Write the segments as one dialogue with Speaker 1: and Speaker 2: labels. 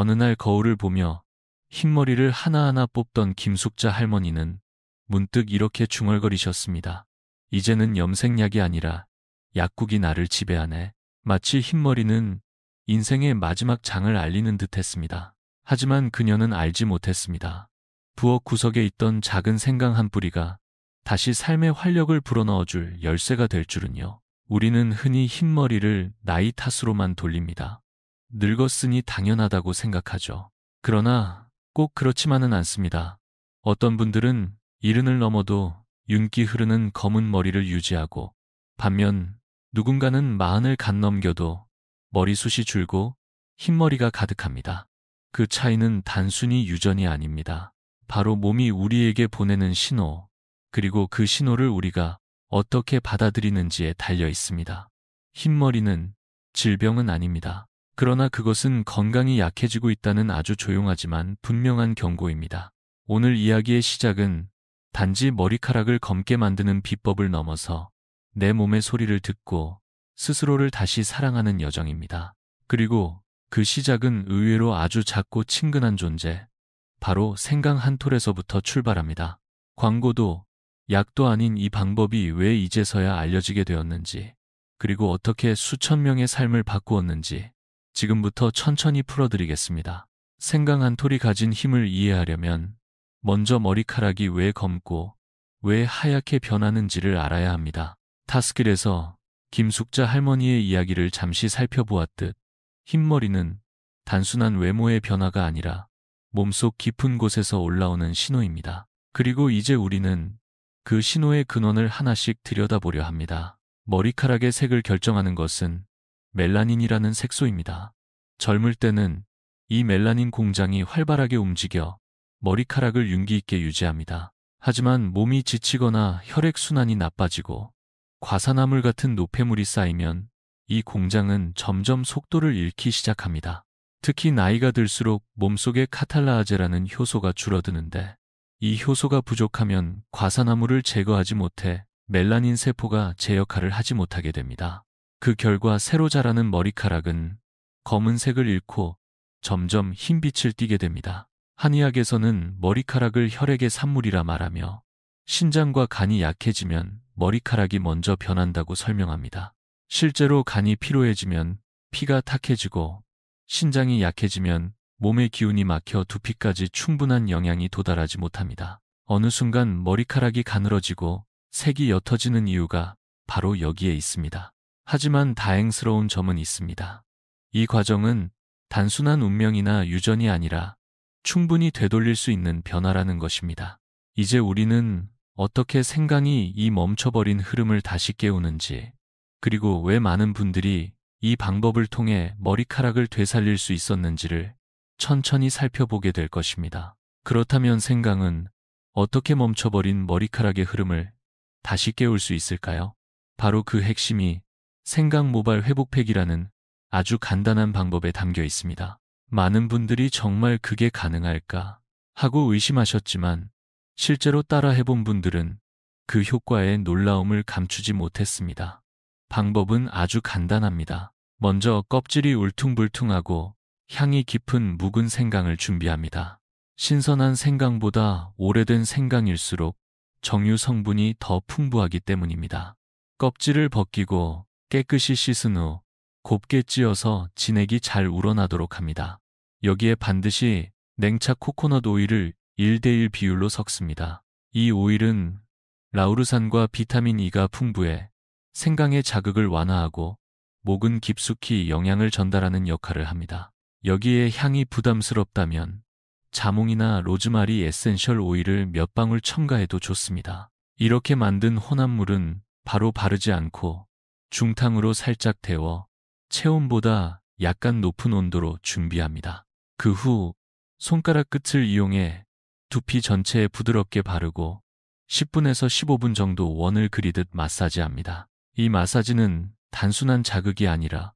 Speaker 1: 어느 날 거울을 보며 흰머리를 하나하나 뽑던 김숙자 할머니는 문득 이렇게 중얼거리셨습니다. 이제는 염색약이 아니라 약국이 나를 지배하네. 마치 흰머리는 인생의 마지막 장을 알리는 듯 했습니다. 하지만 그녀는 알지 못했습니다. 부엌 구석에 있던 작은 생강 한 뿌리가 다시 삶의 활력을 불어넣어줄 열쇠가 될 줄은요. 우리는 흔히 흰머리를 나이 탓으로만 돌립니다. 늙었으니 당연하다고 생각하죠. 그러나 꼭 그렇지만은 않습니다. 어떤 분들은 이른을 넘어도 윤기 흐르는 검은 머리를 유지하고, 반면 누군가는 마흔을 간 넘겨도 머리숱이 줄고 흰머리가 가득합니다. 그 차이는 단순히 유전이 아닙니다. 바로 몸이 우리에게 보내는 신호, 그리고 그 신호를 우리가 어떻게 받아들이는지에 달려 있습니다. 흰머리는 질병은 아닙니다. 그러나 그것은 건강이 약해지고 있다는 아주 조용하지만 분명한 경고입니다. 오늘 이야기의 시작은 단지 머리카락을 검게 만드는 비법을 넘어서 내 몸의 소리를 듣고 스스로를 다시 사랑하는 여정입니다. 그리고 그 시작은 의외로 아주 작고 친근한 존재, 바로 생강 한 톨에서부터 출발합니다. 광고도 약도 아닌 이 방법이 왜 이제서야 알려지게 되었는지, 그리고 어떻게 수천 명의 삶을 바꾸었는지 지금부터 천천히 풀어드리겠습니다. 생강 한 톨이 가진 힘을 이해하려면 먼저 머리카락이 왜 검고 왜 하얗게 변하는지를 알아야 합니다. 타스킬에서 김숙자 할머니의 이야기를 잠시 살펴보았듯 흰머리는 단순한 외모의 변화가 아니라 몸속 깊은 곳에서 올라오는 신호입니다. 그리고 이제 우리는 그 신호의 근원을 하나씩 들여다보려 합니다. 머리카락의 색을 결정하는 것은 멜라닌이라는 색소입니다. 젊을 때는 이 멜라닌 공장이 활발하게 움직여 머리카락을 윤기 있게 유지합니다. 하지만 몸이 지치거나 혈액순환이 나빠지고 과산화물 같은 노폐물이 쌓이면 이 공장은 점점 속도를 잃기 시작합니다. 특히 나이가 들수록 몸속의 카탈라아제라는 효소가 줄어드는데, 이 효소가 부족하면 과산화물을 제거하지 못해 멜라닌 세포가 제 역할을 하지 못하게 됩니다. 그 결과 새로 자라는 머리카락은 검은색을 잃고 점점 흰빛을 띠게 됩니다. 한의학에서는 머리카락을 혈액의 산물이라 말하며 신장과 간이 약해지면 머리카락이 먼저 변한다고 설명합니다. 실제로 간이 피로해지면 피가 탁해지고, 신장이 약해지면 몸의 기운이 막혀 두피까지 충분한 영양이 도달하지 못합니다. 어느 순간 머리카락이 가늘어지고 색이 옅어지는 이유가 바로 여기에 있습니다. 하지만 다행스러운 점은 있습니다. 이 과정은 단순한 운명이나 유전이 아니라 충분히 되돌릴 수 있는 변화라는 것입니다. 이제 우리는 어떻게 생강이 이 멈춰버린 흐름을 다시 깨우는지, 그리고 왜 많은 분들이 이 방법을 통해 머리카락을 되살릴 수 있었는지를 천천히 살펴보게 될 것입니다. 그렇다면 생강은 어떻게 멈춰버린 머리카락의 흐름을 다시 깨울 수 있을까요? 바로 그 핵심이 생강 모발 회복팩이라는 아주 간단한 방법에 담겨 있습니다. 많은 분들이 정말 그게 가능할까 하고 의심하셨지만, 실제로 따라 해본 분들은 그 효과의 놀라움을 감추지 못했습니다. 방법은 아주 간단합니다. 먼저 껍질이 울퉁불퉁하고 향이 깊은 묵은 생강을 준비합니다. 신선한 생강보다 오래된 생강일수록 정유 성분이 더 풍부하기 때문입니다. 껍질을 벗기고 깨끗이 씻은 후 곱게 찧어서 진액이 잘 우러나도록 합니다. 여기에 반드시 냉차 코코넛 오일을 1대1 비율로 섞습니다. 이 오일은 라우르산과 비타민 E가 풍부해 생강의 자극을 완화하고 목은 깊숙이 영양을 전달하는 역할을 합니다. 여기에 향이 부담스럽다면 자몽이나 로즈마리 에센셜 오일을 몇 방울 첨가해도 좋습니다. 이렇게 만든 혼합물은 바로 바르지 않고 중탕으로 살짝 데워 체온보다 약간 높은 온도로 준비합니다. 그 후 손가락 끝을 이용해 두피 전체에 부드럽게 바르고 10분에서 15분 정도 원을 그리듯 마사지합니다. 이 마사지는 단순한 자극이 아니라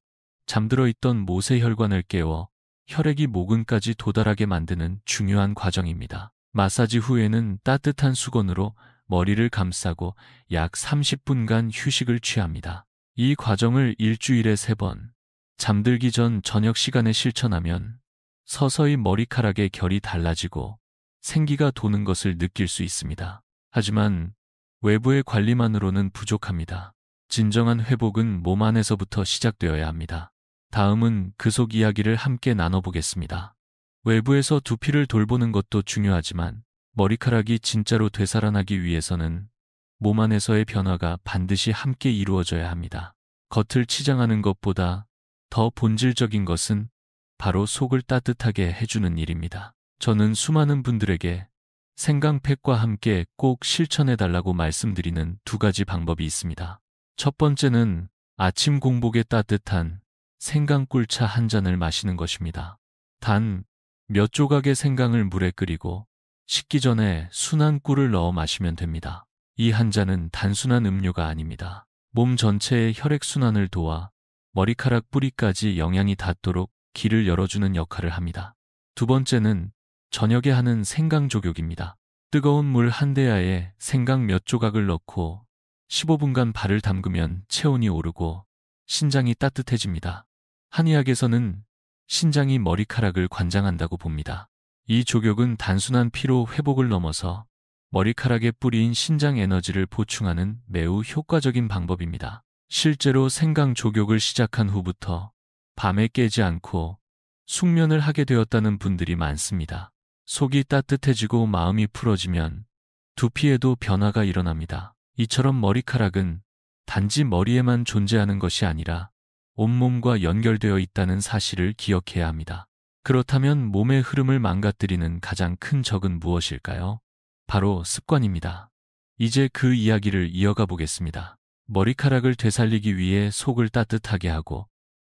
Speaker 1: 잠들어 있던 모세혈관을 깨워 혈액이 모근까지 도달하게 만드는 중요한 과정입니다. 마사지 후에는 따뜻한 수건으로 머리를 감싸고 약 30분간 휴식을 취합니다. 이 과정을 일주일에 3번, 잠들기 전 저녁 시간에 실천하면 서서히 머리카락의 결이 달라지고 생기가 도는 것을 느낄 수 있습니다. 하지만 외부의 관리만으로는 부족합니다. 진정한 회복은 몸 안에서부터 시작되어야 합니다. 다음은 그 속 이야기를 함께 나눠보겠습니다. 외부에서 두피를 돌보는 것도 중요하지만 머리카락이 진짜로 되살아나기 위해서는 몸 안에서의 변화가 반드시 함께 이루어져야 합니다. 겉을 치장하는 것보다 더 본질적인 것은 바로 속을 따뜻하게 해주는 일입니다. 저는 수많은 분들에게 생강팩과 함께 꼭 실천해달라고 말씀드리는 두 가지 방법이 있습니다. 첫 번째는 아침 공복에 따뜻한 생강꿀차 한 잔을 마시는 것입니다. 단 몇 조각의 생강을 물에 끓이고 식기 전에 순한 꿀을 넣어 마시면 됩니다. 이 한 잔은 단순한 음료가 아닙니다. 몸 전체의 혈액순환을 도와 머리카락 뿌리까지 영양이 닿도록 길을 열어주는 역할을 합니다. 두 번째는 저녁에 하는 생강족욕입니다. 뜨거운 물 한 대야에 생강 몇 조각을 넣고 15분간 발을 담그면 체온이 오르고 신장이 따뜻해집니다. 한의학에서는 신장이 머리카락을 관장한다고 봅니다. 이 족욕은 단순한 피로 회복을 넘어서 머리카락의 뿌리인 신장 에너지를 보충하는 매우 효과적인 방법입니다. 실제로 생강 족욕을 시작한 후부터 밤에 깨지 않고 숙면을 하게 되었다는 분들이 많습니다. 속이 따뜻해지고 마음이 풀어지면 두피에도 변화가 일어납니다. 이처럼 머리카락은 단지 머리에만 존재하는 것이 아니라 온몸과 연결되어 있다는 사실을 기억해야 합니다. 그렇다면 몸의 흐름을 망가뜨리는 가장 큰 적은 무엇일까요? 바로 습관입니다. 이제 그 이야기를 이어가 보겠습니다. 머리카락을 되살리기 위해 속을 따뜻하게 하고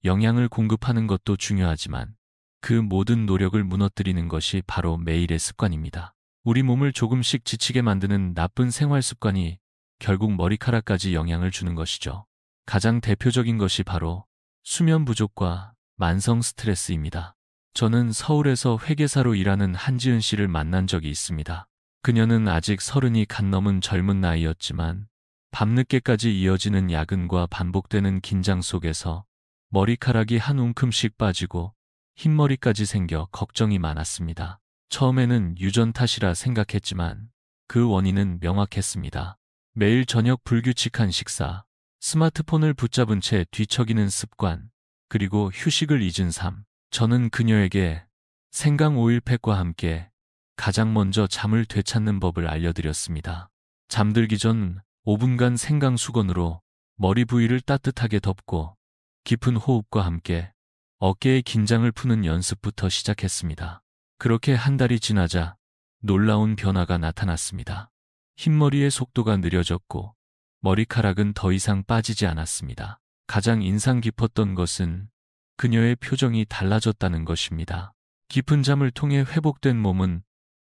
Speaker 1: 영양을 공급하는 것도 중요하지만 그 모든 노력을 무너뜨리는 것이 바로 매일의 습관입니다. 우리 몸을 조금씩 지치게 만드는 나쁜 생활 습관이 결국 머리카락까지 영향을 주는 것이죠. 가장 대표적인 것이 바로 수면 부족과 만성 스트레스입니다. 저는 서울에서 회계사로 일하는 한지은 씨를 만난 적이 있습니다. 그녀는 아직 30이 갓 넘은 젊은 나이였지만 밤늦게까지 이어지는 야근과 반복되는 긴장 속에서 머리카락이 한 움큼씩 빠지고 흰머리까지 생겨 걱정이 많았습니다. 처음에는 유전 탓이라 생각했지만 그 원인은 명확했습니다. 매일 저녁 불규칙한 식사, 스마트폰을 붙잡은 채 뒤척이는 습관, 그리고 휴식을 잊은 삶. 저는 그녀에게 생강 오일팩과 함께 가장 먼저 잠을 되찾는 법을 알려드렸습니다. 잠들기 전 5분간 생강 수건으로 머리 부위를 따뜻하게 덮고 깊은 호흡과 함께 어깨의 긴장을 푸는 연습부터 시작했습니다. 그렇게 한 달이 지나자 놀라운 변화가 나타났습니다. 흰머리의 속도가 느려졌고 머리카락은 더 이상 빠지지 않았습니다. 가장 인상 깊었던 것은 그녀의 표정이 달라졌다는 것입니다. 깊은 잠을 통해 회복된 몸은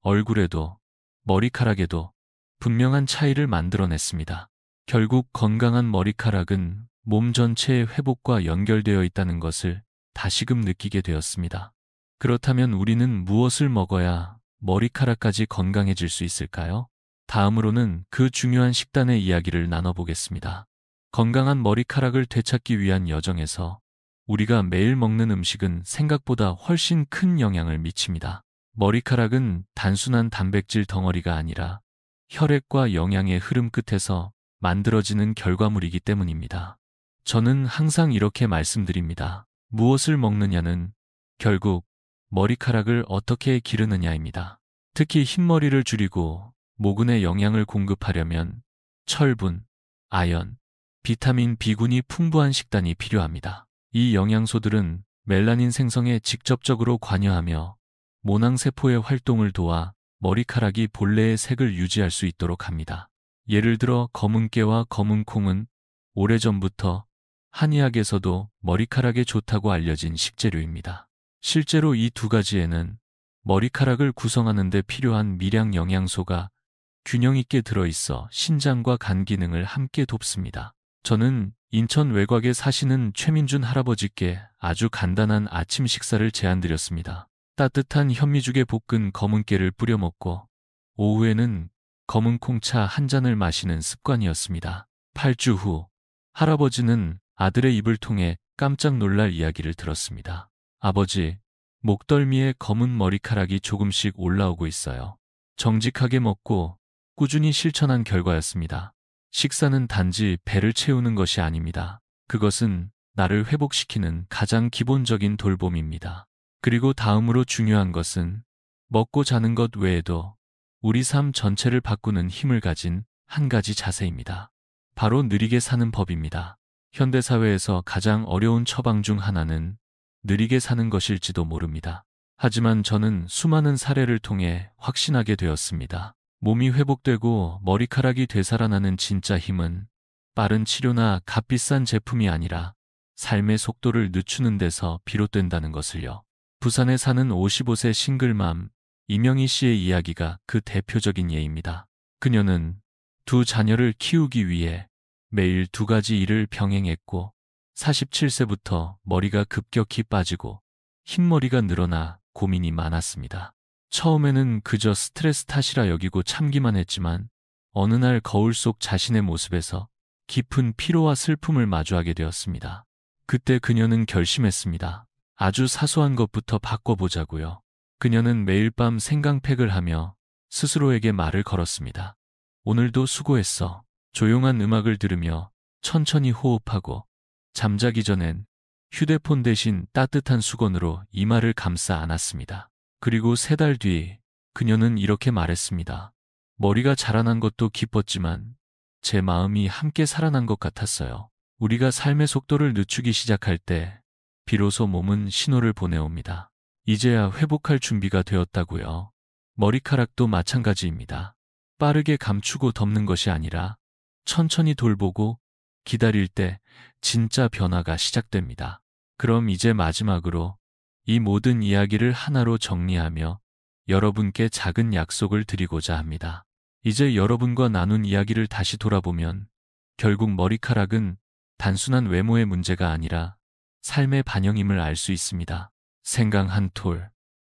Speaker 1: 얼굴에도 머리카락에도 분명한 차이를 만들어냈습니다. 결국 건강한 머리카락은 몸 전체의 회복과 연결되어 있다는 것을 다시금 느끼게 되었습니다. 그렇다면 우리는 무엇을 먹어야 머리카락까지 건강해질 수 있을까요? 다음으로는 그 중요한 식단의 이야기를 나눠보겠습니다. 건강한 머리카락을 되찾기 위한 여정에서 우리가 매일 먹는 음식은 생각보다 훨씬 큰 영향을 미칩니다. 머리카락은 단순한 단백질 덩어리가 아니라 혈액과 영양의 흐름 끝에서 만들어지는 결과물이기 때문입니다. 저는 항상 이렇게 말씀드립니다. 무엇을 먹느냐는 결국 머리카락을 어떻게 기르느냐입니다. 특히 흰머리를 줄이고 모근에 영양을 공급하려면 철분, 아연, 비타민 B군이 풍부한 식단이 필요합니다. 이 영양소들은 멜라닌 생성에 직접적으로 관여하며 모낭세포의 활동을 도와 머리카락이 본래의 색을 유지할 수 있도록 합니다. 예를 들어 검은깨와 검은콩은 오래전부터 한의학에서도 머리카락에 좋다고 알려진 식재료입니다. 실제로 이 두 가지에는 머리카락을 구성하는 데 필요한 미량 영양소가 균형 있게 들어있어 신장과 간 기능을 함께 돕습니다. 저는 인천 외곽에 사시는 최민준 할아버지께 아주 간단한 아침 식사를 제안드렸습니다. 따뜻한 현미죽에 볶은 검은깨를 뿌려 먹고 오후에는 검은 콩차 한 잔을 마시는 습관이었습니다. 8주 후 할아버지는 아들의 입을 통해 깜짝 놀랄 이야기를 들었습니다. 아버지, 목덜미에 검은 머리카락이 조금씩 올라오고 있어요. 정직하게 먹고 꾸준히 실천한 결과였습니다. 식사는 단지 배를 채우는 것이 아닙니다. 그것은 나를 회복시키는 가장 기본적인 돌봄입니다. 그리고 다음으로 중요한 것은 먹고 자는 것 외에도 우리 삶 전체를 바꾸는 힘을 가진 한 가지 자세입니다. 바로 느리게 사는 법입니다. 현대사회에서 가장 어려운 처방 중 하나는 느리게 사는 것일지도 모릅니다. 하지만 저는 수많은 사례를 통해 확신하게 되었습니다. 몸이 회복되고 머리카락이 되살아나는 진짜 힘은 빠른 치료나 값비싼 제품이 아니라 삶의 속도를 늦추는 데서 비롯된다는 것을요. 부산에 사는 55세 싱글맘 이명희 씨의 이야기가 그 대표적인 예입니다. 그녀는 두 자녀를 키우기 위해 매일 두 가지 일을 병행했고 47세부터 머리가 급격히 빠지고 흰머리가 늘어나 고민이 많았습니다. 처음에는 그저 스트레스 탓이라 여기고 참기만 했지만 어느 날 거울 속 자신의 모습에서 깊은 피로와 슬픔을 마주하게 되었습니다. 그때 그녀는 결심했습니다. 아주 사소한 것부터 바꿔보자고요. 그녀는 매일 밤 생강팩을 하며 스스로에게 말을 걸었습니다. 오늘도 수고했어. 조용한 음악을 들으며 천천히 호흡하고 잠자기 전엔 휴대폰 대신 따뜻한 수건으로 이마를 감싸 안았습니다. 그리고 3달 뒤 그녀는 이렇게 말했습니다. 머리가 자라난 것도 기뻤지만 제 마음이 함께 살아난 것 같았어요. 우리가 삶의 속도를 늦추기 시작할 때 비로소 몸은 신호를 보내옵니다. 이제야 회복할 준비가 되었다고요. 머리카락도 마찬가지입니다. 빠르게 감추고 덮는 것이 아니라 천천히 돌보고 기다릴 때 진짜 변화가 시작됩니다. 그럼 이제 마지막으로 이 모든 이야기를 하나로 정리하며 여러분께 작은 약속을 드리고자 합니다. 이제 여러분과 나눈 이야기를 다시 돌아보면 결국 머리카락은 단순한 외모의 문제가 아니라 삶의 반영임을 알 수 있습니다. 생강 한 톨,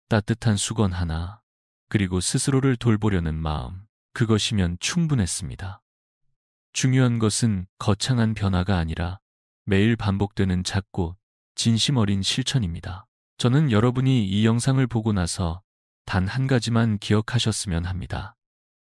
Speaker 1: 따뜻한 수건 하나, 그리고 스스로를 돌보려는 마음, 그것이면 충분했습니다. 중요한 것은 거창한 변화가 아니라 매일 반복되는 작고 진심 어린 실천입니다. 저는 여러분이 이 영상을 보고 나서 단 한 가지만 기억하셨으면 합니다.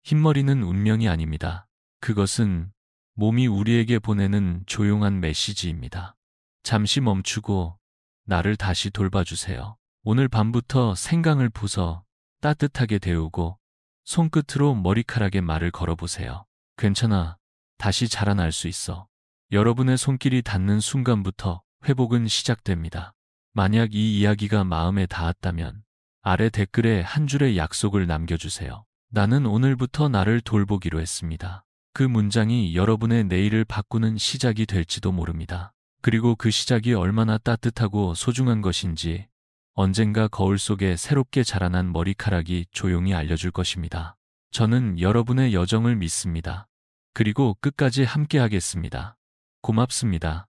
Speaker 1: 흰머리는 운명이 아닙니다. 그것은 몸이 우리에게 보내는 조용한 메시지입니다. 잠시 멈추고 나를 다시 돌봐주세요. 오늘 밤부터 생강을 부숴 따뜻하게 데우고 손끝으로 머리카락에 말을 걸어보세요. 괜찮아. 다시 자라날 수 있어. 여러분의 손길이 닿는 순간부터 회복은 시작됩니다. 만약 이 이야기가 마음에 닿았다면 아래 댓글에 한 줄의 약속을 남겨주세요. 나는 오늘부터 나를 돌보기로 했습니다. 그 문장이 여러분의 내일을 바꾸는 시작이 될지도 모릅니다. 그리고 그 시작이 얼마나 따뜻하고 소중한 것인지 언젠가 거울 속에 새롭게 자라난 머리카락이 조용히 알려줄 것입니다. 저는 여러분의 여정을 믿습니다. 그리고 끝까지 함께 하겠습니다. 고맙습니다.